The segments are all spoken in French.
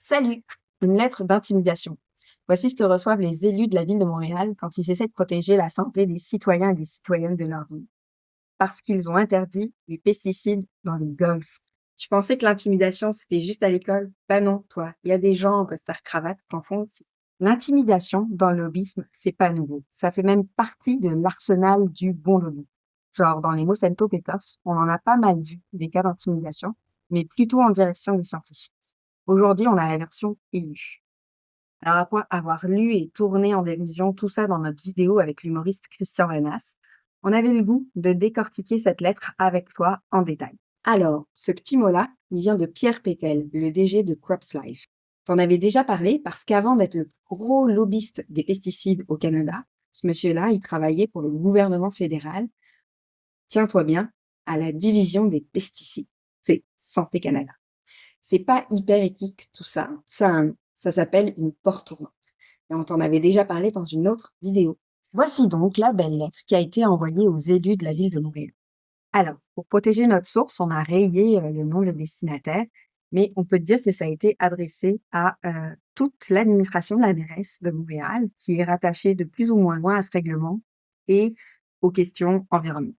Salut! Une lettre d'intimidation. Voici ce que reçoivent les élus de la ville de Montréal quand ils essaient de protéger la santé des citoyens et des citoyennes de leur ville. Parce qu'ils ont interdit les pesticides dans les golfs. Tu pensais que l'intimidation, c'était juste à l'école? Ben non, toi. Il y a des gens en costard-cravate qui en font aussi. L'intimidation dans le lobbyisme, c'est pas nouveau. Ça fait même partie de l'arsenal du bon lobby. Genre, dans les Monsanto Papers, on en a pas mal vu des cas d'intimidation, mais plutôt en direction des scientifiques. Aujourd'hui, on a la version élue. Alors, après avoir lu et tourné en dérision tout ça dans notre vidéo avec l'humoriste Christian Renas, on avait le goût de décortiquer cette lettre avec toi en détail. Alors, ce petit mot-là, il vient de Pierre Pétel, le DG de Crops Life. T'en avais déjà parlé parce qu'avant d'être le gros lobbyiste des pesticides au Canada, ce monsieur-là, il travaillait pour le gouvernement fédéral, tiens-toi bien, à la division des pesticides. C'est Santé Canada. C'est pas hyper éthique tout ça. Ça s'appelle une porte tournante. Et on t'en avait déjà parlé dans une autre vidéo. Voici donc la belle lettre qui a été envoyée aux élus de la ville de Montréal. Alors, pour protéger notre source, on a rayé le nom de destinataire, mais on peut dire que ça a été adressé à toute l'administration de la mairesse de Montréal, qui est rattachée de plus ou moins loin à ce règlement et aux questions environnementales.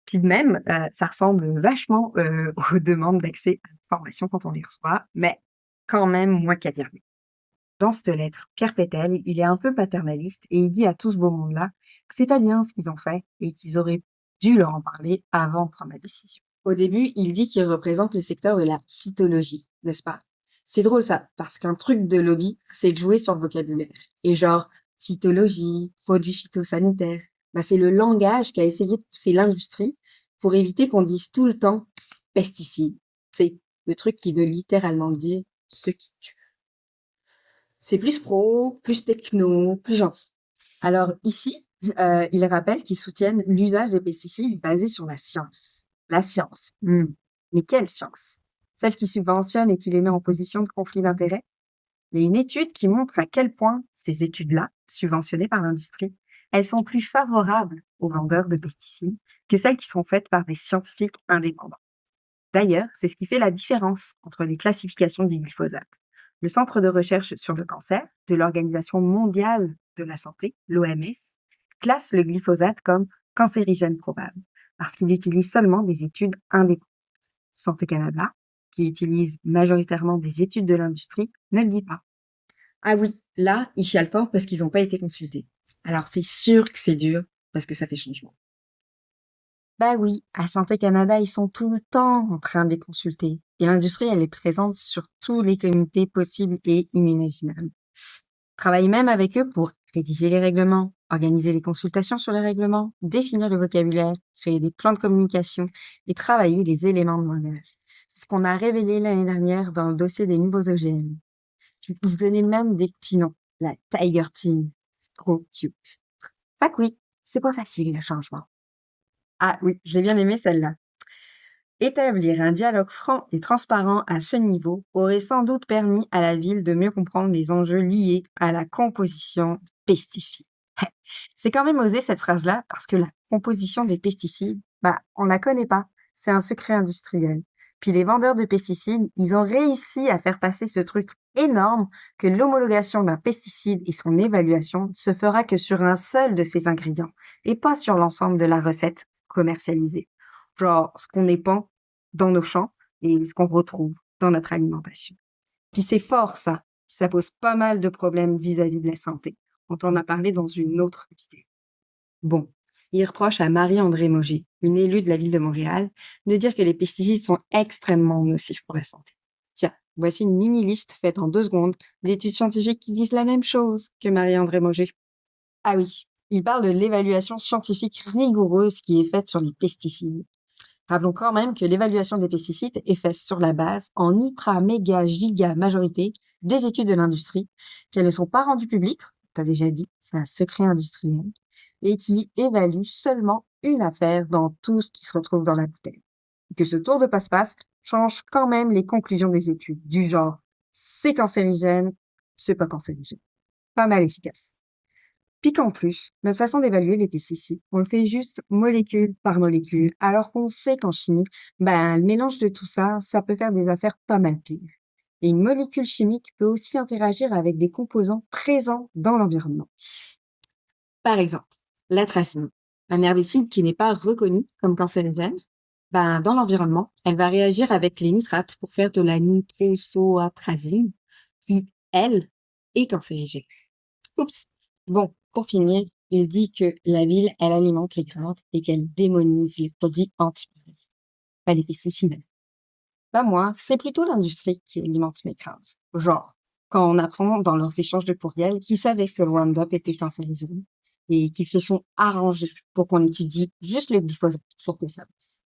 Puis de même, ça ressemble vachement, aux demandes d'accès à l'information quand on les reçoit, mais quand même moins caviardé. Dans cette lettre, Pierre Pétel, il est un peu paternaliste et il dit à tout ce beau monde-là que c'est pas bien ce qu'ils ont fait et qu'ils auraient dû leur en parler avant de prendre la décision. Au début, il dit qu'il représente le secteur de la phytologie, n'est-ce pas? C'est drôle ça, parce qu'un truc de lobby, c'est de jouer sur le vocabulaire. Et genre, phytologie, produits phytosanitaires, bah c'est le langage qu'a essayé de pousser l'industrie pour éviter qu'on dise tout le temps pesticides. C'est le truc qui veut littéralement dire ce qui tue. C'est plus pro, plus techno, plus gentil. Alors ici, ils rappellent qu'ils soutiennent l'usage des pesticides basé sur la science. La science. Mais quelle science? Celle qui subventionne et qui les met en position de conflit d'intérêts? Il y a une étude qui montre à quel point ces études-là, subventionnées par l'industrie, elles sont plus favorables aux vendeurs de pesticides que celles qui sont faites par des scientifiques indépendants. D'ailleurs, c'est ce qui fait la différence entre les classifications du glyphosate. Le Centre de recherche sur le cancer de l'Organisation mondiale de la santé, l'OMS, classe le glyphosate comme cancérigène probable parce qu'il utilise seulement des études indépendantes. Santé Canada, qui utilise majoritairement des études de l'industrie, ne le dit pas. Ah oui, là, ils chialent fort parce qu'ils n'ont pas été consultés. Alors c'est sûr que c'est dur parce que ça fait changement. Bah oui, à Santé Canada, ils sont tout le temps en train de les consulter. Et l'industrie, elle est présente sur tous les comités possibles et inimaginables. Travaille même avec eux pour rédiger les règlements, organiser les consultations sur les règlements, définir le vocabulaire, créer des plans de communication et travailler les éléments de langage. C'est ce qu'on a révélé l'année dernière dans le dossier des nouveaux OGM. Puis ils se donnaient même des petits noms. La Tiger Team. Trop cute. Fait que oui, c'est pas facile le changement. Ah oui, je l'ai bien aimé celle-là. Établir un dialogue franc et transparent à ce niveau aurait sans doute permis à la ville de mieux comprendre les enjeux liés à la composition des pesticides. C'est quand même osé cette phrase-là parce que la composition des pesticides, bah, on la connaît pas. C'est un secret industriel. Puis les vendeurs de pesticides, ils ont réussi à faire passer ce truc énorme que l'homologation d'un pesticide et son évaluation se fera que sur un seul de ses ingrédients et pas sur l'ensemble de la recette commercialisée. Genre ce qu'on épand dans nos champs et ce qu'on retrouve dans notre alimentation. Puis c'est fort ça. Ça pose pas mal de problèmes vis-à-vis de la santé. On t'en a parlé dans une autre vidéo. Bon, il reproche à Marie-André Moget, une élue de la ville de Montréal, de dire que les pesticides sont extrêmement nocifs pour la santé. Tiens, voici une mini-liste faite en 2 secondes d'études scientifiques qui disent la même chose que Marie-André Moget. Ah oui, il parle de l'évaluation scientifique rigoureuse qui est faite sur les pesticides. Rappelons quand même que l'évaluation des pesticides est faite sur la base, en hyper méga giga majorité, des études de l'industrie, qu'elles ne sont pas rendues publiques, t'as déjà dit, c'est un secret industriel, et qui évaluent seulement une affaire dans tout ce qui se retrouve dans la bouteille. Et que ce tour de passe-passe change quand même les conclusions des études, du genre, c'est cancérigène, c'est pas cancérigène. Pas mal efficace. Puis qu'en plus, notre façon d'évaluer les pesticides, on le fait juste molécule par molécule, alors qu'on sait qu'en chimie, le mélange de tout ça, ça peut faire des affaires pas mal pires. Et une molécule chimique peut aussi interagir avec des composants présents dans l'environnement. Par exemple, l'atrazine, un herbicide qui n'est pas reconnu comme cancérigène, dans l'environnement, elle va réagir avec les nitrates pour faire de la nitrosoatrazine, qui, elle, est cancérigène. Oups! Bon, pour finir, il dit que la ville, elle alimente les craintes et qu'elle démonise les produits antiparasites, pas les pesticides. Moi, c'est plutôt l'industrie qui alimente mes craintes. Genre, quand on apprend dans leurs échanges de courriels qu'ils savaient que le Roundup était cancérigène et qu'ils se sont arrangés pour qu'on étudie juste le glyphosate pour que ça passe.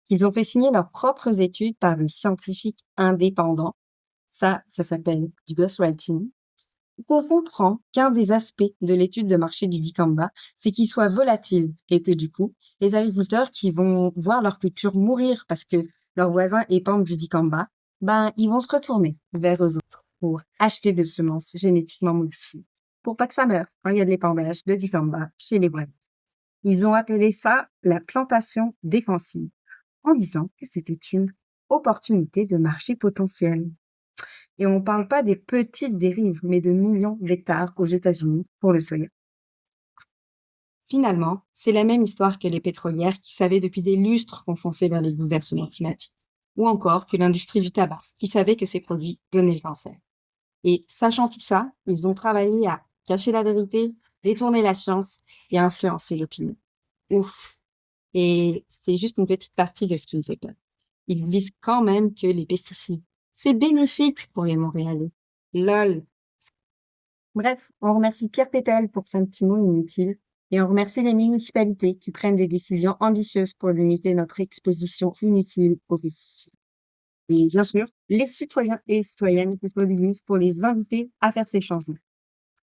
Qu'ils ont fait signer leurs propres études par des scientifiques indépendants. Ça s'appelle du ghostwriting. On comprend qu'un des aspects de l'étude de marché du dicamba, c'est qu'il soit volatile et que du coup, les agriculteurs qui vont voir leur culture mourir parce que leurs voisins épandent du dicamba, ils vont se retourner vers eux autres pour acheter des semences génétiquement modifiées pour pas que ça meure quand il y a de l'épandage de dicamba chez les voisins. Ils ont appelé ça la plantation défensive en disant que c'était une opportunité de marché potentiel. Et on parle pas des petites dérives, mais de millions d'hectares aux États-Unis pour le soya. Finalement, c'est la même histoire que les pétrolières qui savaient depuis des lustres qu'on fonçait vers les bouleversements climatiques. Ou encore que l'industrie du tabac, qui savait que ces produits donnaient le cancer. Et sachant tout ça, ils ont travaillé à cacher la vérité, détourner la science et influencer l'opinion. Ouf! Et c'est juste une petite partie de ce qui me fait peur. Ils disent quand même que les pesticides, c'est bénéfique pour les Montréalais. Lol. Bref, on remercie Pierre Pétel pour son petit mot inutile et on remercie les municipalités qui prennent des décisions ambitieuses pour limiter notre exposition inutile aux pesticides. Et bien sûr, les citoyens et les citoyennes qui se mobilisent pour les inviter à faire ces changements.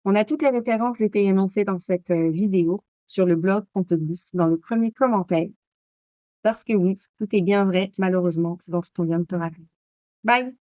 On a toutes les références qui étaient énoncées dans cette vidéo sur le blog Ponte-Douce dans le premier commentaire. Parce que oui, tout est bien vrai, malheureusement, dans ce qu'on vient de te raconter. Bye!